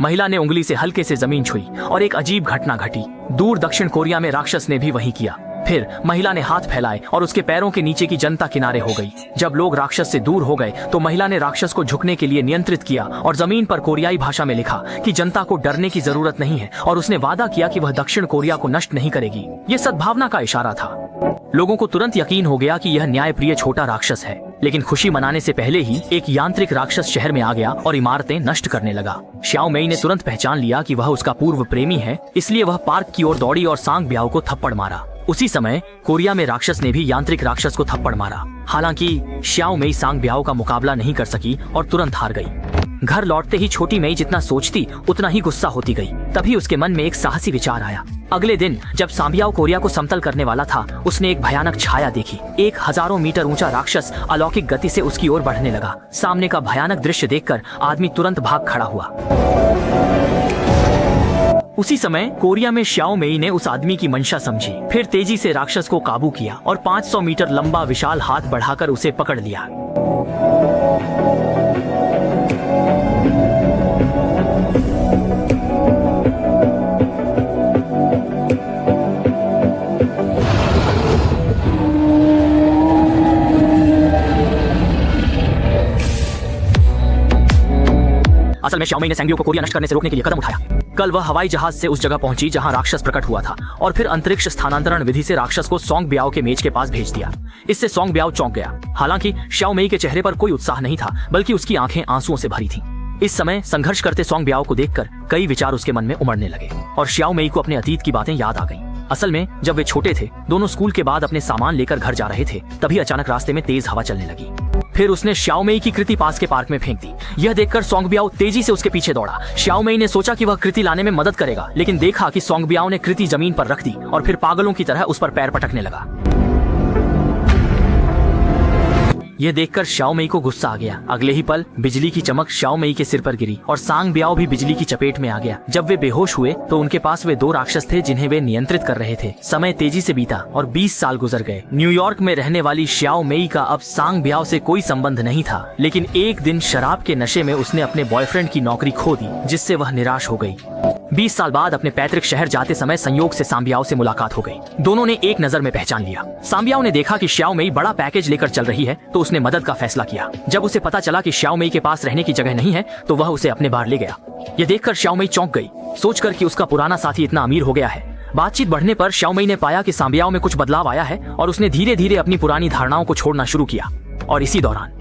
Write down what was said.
महिला ने उंगली से हल्के से जमीन छुई और एक अजीब घटना घटी। दूर दक्षिण कोरिया में राक्षस ने भी वही किया। फिर महिला ने हाथ फैलाए और उसके पैरों के नीचे की जनता किनारे हो गई। जब लोग राक्षस से दूर हो गए तो महिला ने राक्षस को झुकने के लिए नियंत्रित किया और जमीन पर कोरियाई भाषा में लिखा कि जनता को डरने की जरूरत नहीं है, और उसने वादा किया कि वह दक्षिण कोरिया को नष्ट नहीं करेगी। ये सद्भावना का इशारा था। लोगों को तुरंत यकीन हो गया कि यह न्यायप्रिय छोटा राक्षस है। लेकिन खुशी मनाने से पहले ही एक यांत्रिक राक्षस शहर में आ गया और इमारतें नष्ट करने लगा। श्याओ मेई ने तुरंत पहचान लिया कि वह उसका पूर्व प्रेमी है, इसलिए वह पार्क की ओर दौड़ी और सांग ब्याओ को थप्पड़ मारा। उसी समय कोरिया में राक्षस ने भी यांत्रिक राक्षस को थप्पड़ मारा। हालांकि श्याओ मेई सांग ब्याओ का मुकाबला नहीं कर सकी और तुरंत हार गई। घर लौटते ही छोटी मेई जितना सोचती उतना ही गुस्सा होती गई। तभी उसके मन में एक साहसी विचार आया। अगले दिन जब सांबियाओ कोरिया को समतल करने वाला था, उसने एक भयानक छाया देखी। एक हजारों मीटर ऊंचा राक्षस अलौकिक गति से उसकी ओर बढ़ने लगा। सामने का भयानक दृश्य देखकर आदमी तुरंत भाग खड़ा हुआ। उसी समय कोरिया में श्याओ मेई ने उस आदमी की मंशा समझी। फिर तेजी से राक्षस को काबू किया और 500 मीटर लंबा विशाल हाथ बढ़ाकर उसे पकड़ लिया। असल में श्याओ मेई ने सांग ब्याओ को कोरिया नष्ट करने से रोकने के लिए कदम उठाया। कल वह हवाई जहाज से उस जगह पहुंची जहां राक्षस प्रकट हुआ था और फिर अंतरिक्ष स्थानांतरण विधि से राक्षस को सांग ब्याओ के मेज के पास भेज दिया। इससे सांग ब्याओ चौंक गया। हालांकि श्याओ मेई के चेहरे पर कोई उत्साह नहीं था, बल्कि उसकी आंखें आंसुओं से भरी थीं। इस समय संघर्ष करते सांग ब्याओ को देखकर कई विचार उसके मन में उमड़ने लगे और श्याओ मेई को अपने अतीत की बातें याद आ गईं। असल में जब वे छोटे थे, दोनों स्कूल के बाद अपने सामान लेकर घर जा रहे थे, तभी अचानक रास्ते में तेज हवा चलने लगी। फिर उसने श्याओ मेई की कृति पास के पार्क में फेंक दी। यह देखकर सांग ब्याओ तेजी से उसके पीछे दौड़ा। श्याओ मेई ने सोचा कि वह कृति लाने में मदद करेगा, लेकिन देखा कि सांग ब्याओ ने कृति जमीन पर रख दी और फिर पागलों की तरह उस पर पैर पटकने लगा। यह देखकर श्याओ मेई को गुस्सा आ गया। अगले ही पल बिजली की चमक श्याओ मेई के सिर पर गिरी और सांग ब्याओ भी बिजली की चपेट में आ गया। जब वे बेहोश हुए तो उनके पास वे 2 राक्षस थे जिन्हें वे नियंत्रित कर रहे थे। समय तेजी से बीता और 20 साल गुजर गए। न्यूयॉर्क में रहने वाली श्याओ मेई का अब सांग ब्याओ से कोई संबंध नहीं था, लेकिन एक दिन शराब के नशे में उसने अपने बॉयफ्रेंड की नौकरी खो दी, जिससे वह निराश हो गई। 20 साल बाद अपने पैतृक शहर जाते समय संयोग से सांग ब्याओ से मुलाकात हो गई। दोनों ने एक नजर में पहचान लिया। सांग ब्याओ ने देखा कि श्याओ मेई बड़ा पैकेज लेकर चल रही है, तो उसने मदद का फैसला किया। जब उसे पता चला कि श्याओ मेई के पास रहने की जगह नहीं है, तो वह उसे अपने बार ले गया। यह देखकर श्याओ मेई चौंक गई, सोचकर कि उसका पुराना साथी इतना अमीर हो गया है। बातचीत बढ़ने पर श्याओ मेई ने पाया कि सांग ब्याओ में कुछ बदलाव आया है और उसने धीरे धीरे अपनी पुरानी धारणाओं को छोड़ना शुरू किया। और इसी दौरान